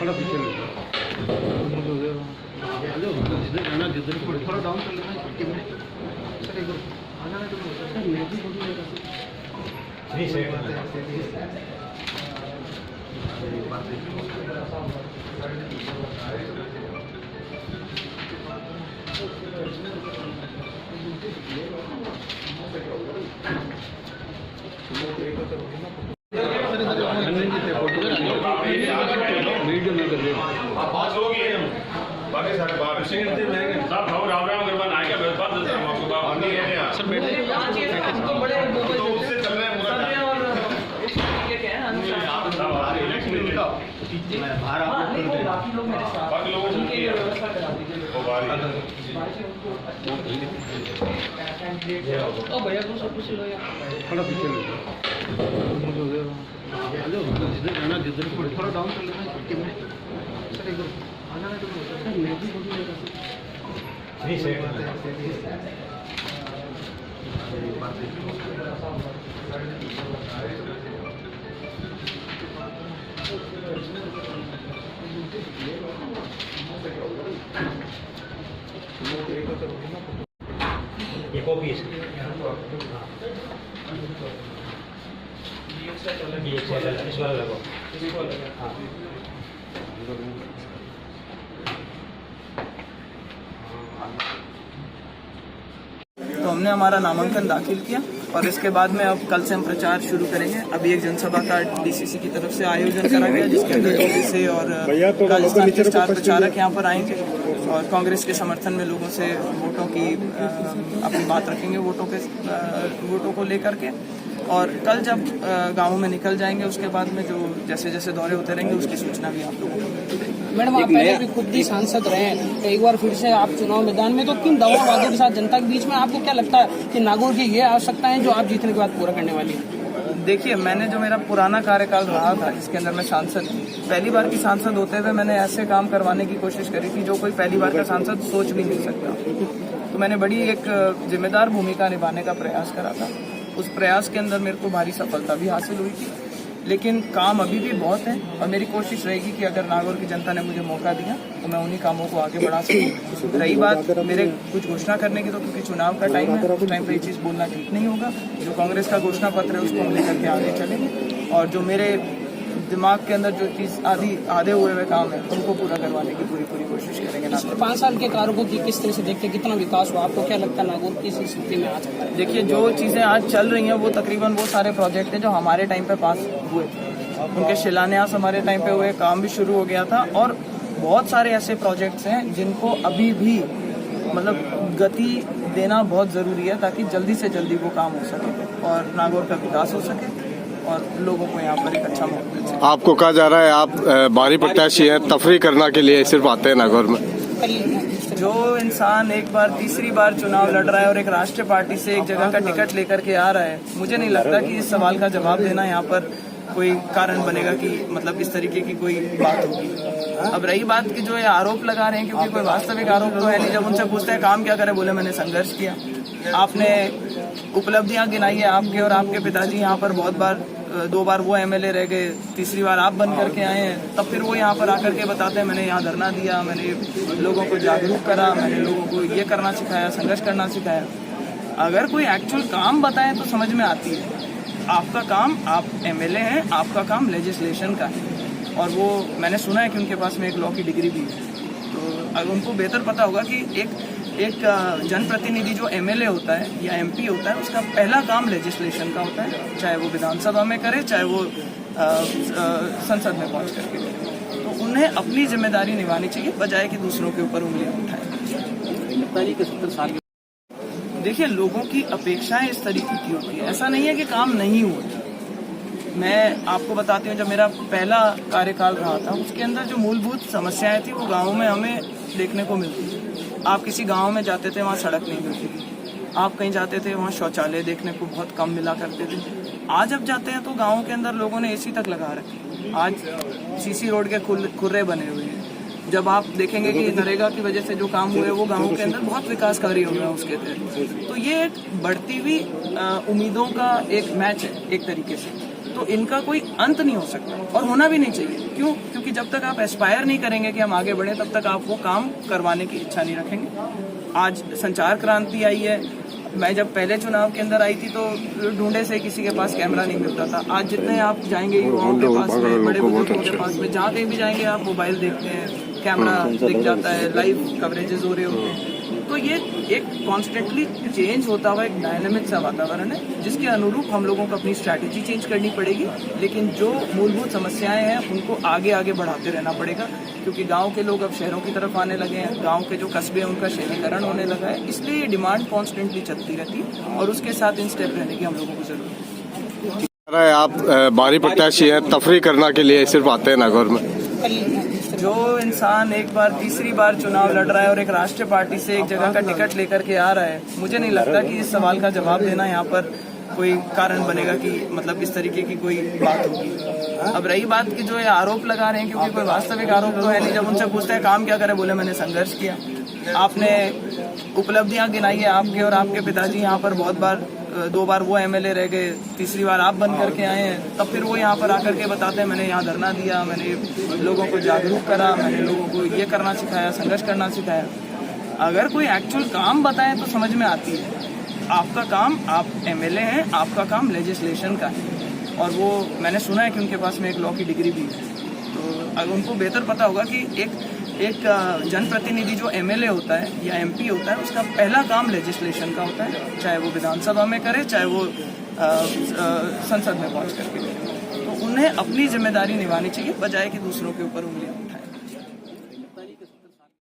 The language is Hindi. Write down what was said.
थोड़ा पीछे ले लो। थोड़ा डाउन कर लेना सर, एक आ जाना तो सर मैं भी नहीं सर मीडियम में कर रहे पाँच लोग ही हैं बाकी सारे बाहर साहब राम राम अग्रवाल आएगा मेरे पास आपको बात नहीं है सर बैठे तो उससे चल रहे हैं पूरा बाकी लोगों की भैया को सब कुछ थोड़ा पीछे ले लो। जिधर थोड़ा डाउन कर लेना सर, एक आ जाना तो सर मैं भी नहीं सर ये कॉपी है ये इस वाला लगाओ। हाँ तो हमने हमारा नामांकन दाखिल किया और इसके बाद में अब कल से हम प्रचार शुरू करेंगे। अभी एक जनसभा का डीसीसी की तरफ से आयोजन करा गया जिसके अंदर से और राजस्थान के स्टार प्रचारक यहाँ पर आएंगे और कांग्रेस के समर्थन में लोगों से वोटों की अपनी बात रखेंगे, वोटों को लेकर के। और कल जब गाँव में निकल जाएंगे उसके बाद में जो जैसे जैसे दौरे होते रहेंगे उसकी सूचना भी आप लोगों को मिलती रहेगी। मैडम, आप पहले भी खुद ही सांसद रहे हैं, एक बार फिर से आप चुनाव मैदान में, तो किन दावों वादों के साथ जनता के बीच में आपको क्या लगता है कि नागौर की ये आवश्यकताएं जो आप जीतने के बाद पूरा करने वाली है? देखिए, मैंने जो मेरा पुराना कार्यकाल रहा था जिसके अंदर मैं सांसद थी, पहली बार की सांसद होते हुए मैंने ऐसे काम करवाने की कोशिश करी थी जो कोई पहली बार का सांसद सोच भी नहीं सकता। तो मैंने बड़ी एक जिम्मेदार भूमिका निभाने का प्रयास करा था। उस प्रयास के अंदर मेरे को भारी सफलता भी हासिल हुई थी, लेकिन काम अभी भी बहुत है और मेरी कोशिश रहेगी कि अगर नागौर की जनता ने मुझे मौका दिया तो मैं उन्हीं कामों को आगे बढ़ा सकूँ। रही बात मेरे कुछ घोषणा करने की, तो क्योंकि चुनाव का टाइम है, उस टाइम पर ये चीज़ बोलना ठीक नहीं होगा। जो कांग्रेस का घोषणा पत्र है उसको हम लेकर के आगे चलेंगे और जो मेरे दिमाग के अंदर जो चीज़ आधे हुए हुए काम है उनको पूरा करवाने की पूरी कोशिश करेंगे। 5 साल के कारकों की किस तरह से देखते हैं, कितना विकास हुआ, आपको क्या लगता है नागौर की स्थिति में आ सकता है? देखिए, जो चीज़ें आज चल रही हैं वो तकरीबन वो सारे प्रोजेक्ट हैं जो हमारे टाइम पे पास हुए थे, उनके शिलान्यास हमारे टाइम पे हुए, काम भी शुरू हो गया था। और बहुत सारे ऐसे प्रोजेक्ट्स हैं जिनको अभी भी मतलब गति देना बहुत ज़रूरी है ताकि जल्दी से जल्दी वो काम हो सके और नागौर का विकास हो सके और लोगों को यहाँ पर एक अच्छा मौका मिल सके। आपको कहा जा रहा है आप बाहरी प्रत्याशी हैं, तफरी करना के लिए सिर्फ आते हैं नागौर में? जो इंसान एक बार तीसरी बार चुनाव लड़ रहा है और एक राष्ट्रीय पार्टी से एक जगह का टिकट लेकर के आ रहा है, मुझे नहीं लगता कि इस सवाल का जवाब देना यहाँ पर कोई कारण बनेगा कि मतलब इस तरीके की कोई बात होगी। अब रही बात कि जो ये आरोप लगा रहे हैं, क्योंकि कोई वास्तविक आरोप तो है नहीं। जब उनसे पूछते हैं काम क्या करें, बोले मैंने संघर्ष किया। आपने उपलब्धियां गिनाई है आपके और आपके पिताजी यहाँ पर बहुत बार, 2 बार वो एमएलए रह गए, तीसरी बार आप बन करके आए हैं, तब फिर वो यहाँ पर आकर के बताते हैं मैंने यहाँ धरना दिया, मैंने लोगों को जागरूक करा, मैंने लोगों को ये करना सिखाया, संघर्ष करना सिखाया। अगर कोई एक्चुअल काम बताएं तो समझ में आती है। आपका काम, आप एमएलए हैं, आपका काम लेजिस्लेशन का है और वो मैंने सुना है कि उनके पास में एक लॉ की डिग्री भी है। तो अगर उनको बेहतर पता होगा कि एक जनप्रतिनिधि जो एमएलए होता है या एमपी होता है उसका पहला काम लेजिस्लेशन का होता है, चाहे वो विधानसभा में करे चाहे वो संसद में पहुंच करके करे। तो उन्हें अपनी जिम्मेदारी निभानी चाहिए बजाय कि दूसरों के ऊपर उंगलियां उठाएं। देखिए, लोगों की अपेक्षाएं इस तरीके की होती है, ऐसा नहीं है कि काम नहीं हुआ। मैं आपको बताती हूँ, जब मेरा पहला कार्यकाल रहा था उसके अंदर जो मूलभूत समस्याएं थी वो गाँव में हमें देखने को मिलती थी। आप किसी गांव में जाते थे, वहाँ सड़क नहीं मिलती थी। आप कहीं जाते थे, वहाँ शौचालय देखने को बहुत कम मिला करते थे। आज अब जाते हैं तो गाँव के अंदर लोगों ने एसी तक लगा रखे। आज सीसी रोड के खुर्रे बने हुए हैं। जब आप देखेंगे कि नरेगा की वजह से जो काम हुए वो गाँव के अंदर बहुत विकास कार्य हो रहा है उसके तहत। तो ये एक बढ़ती हुई उम्मीदों का एक मैच है एक तरीके से। तो इनका कोई अंत नहीं हो सकता और होना भी नहीं चाहिए। क्यों? क्योंकि जब तक आप एस्पायर नहीं करेंगे कि हम आगे बढ़े, तब तक आप वो काम करवाने की इच्छा नहीं रखेंगे। आज संचार क्रांति आई है। मैं जब पहले चुनाव के अंदर आई थी तो ढूंढे से किसी के पास कैमरा नहीं मिलता था। आज जितने आप जाएंगे युवाओं के पास में, बड़े बुजुर्गों के पास में, जहाँ कहीं भी जाएंगे आप मोबाइल देखते हैं, कैमरा दिख जाता है, लाइव कवरेजेस हो रहे होते हैं। तो ये एक कॉन्स्टेंटली चेंज होता हुआ एक डायनामिक सा वातावरण है, जिसके अनुरूप हम लोगों को अपनी स्ट्रैटेजी चेंज करनी पड़ेगी। लेकिन जो मूलभूत समस्याएं हैं उनको आगे आगे बढ़ाते रहना पड़ेगा, क्योंकि गांव के लोग अब शहरों की तरफ आने लगे हैं, गांव के जो कस्बे हैं उनका शहरीकरण होने लगा है। इसलिए ये डिमांड कॉन्स्टेंटली चलती रहती है और उसके साथ इन स्टेप रहने की हम लोगों को जरूरत है। आप बाहरी प्रत्याशी हैं, तफरी करने के लिए सिर्फ आते हैं नागौर में। जो इंसान एक बार तीसरी बार चुनाव लड़ रहा है और एक राष्ट्रीय पार्टी से एक जगह का टिकट लेकर के आ रहा है, मुझे नहीं लगता कि इस सवाल का जवाब देना यहाँ पर कोई कारण बनेगा कि मतलब इस तरीके की कोई बात होगी। अब रही बात की जो ये आरोप लगा रहे हैं, क्योंकि कोई वास्तविक आरोप तो है नहीं। जब उनसे पूछते हैं काम क्या करे, बोले मैंने संघर्ष किया। आपने उपलब्धियां गिनाई है आपके और आपके पिताजी यहाँ पर बहुत बार, 2 बार वो एमएलए रह गए, तीसरी बार आप बन करके आए हैं, तब फिर वो यहाँ पर आकर के बताते हैं मैंने यहाँ धरना दिया, मैंने लोगों को जागरूक करा, मैंने लोगों को ये करना सिखाया, संघर्ष करना सिखाया। अगर कोई एक्चुअल काम बताएं तो समझ में आती है। आपका काम, आप एमएलए हैं, आपका काम लेजिस्लेशन का है और वो मैंने सुना है कि उनके पास में एक लॉ की डिग्री भी है। तो अगर उनको बेहतर पता होगा कि एक जनप्रतिनिधि जो एमएलए होता है या एमपी होता है, उसका पहला काम लेजिस्लेशन का होता है, चाहे वो विधानसभा में करे, चाहे वो संसद में पहुंच करके करे। तो उन्हें अपनी जिम्मेदारी निभानी चाहिए, बजाय कि दूसरों के ऊपर उंगलियां